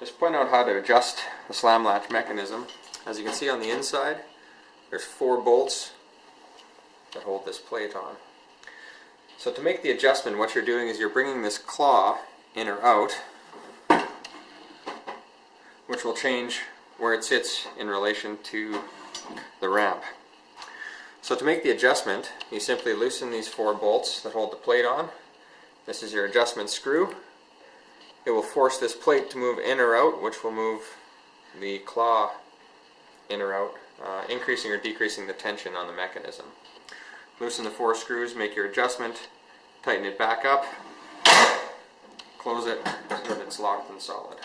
just point out how to adjust the slam latch mechanism. As you can see on the inside, there's 4 bolts that hold this plate on. So to make the adjustment, what you're doing is you're bringing this claw in or out, which will change where it sits in relation to the ramp. So to make the adjustment, you simply loosen these 4 bolts that hold the plate on. This is your adjustment screw. It will force this plate to move in or out, which will move the claw in or out, increasing or decreasing the tension on the mechanism. Loosen the 4 screws, make your adjustment, tighten it back up, close it so that it's locked and solid.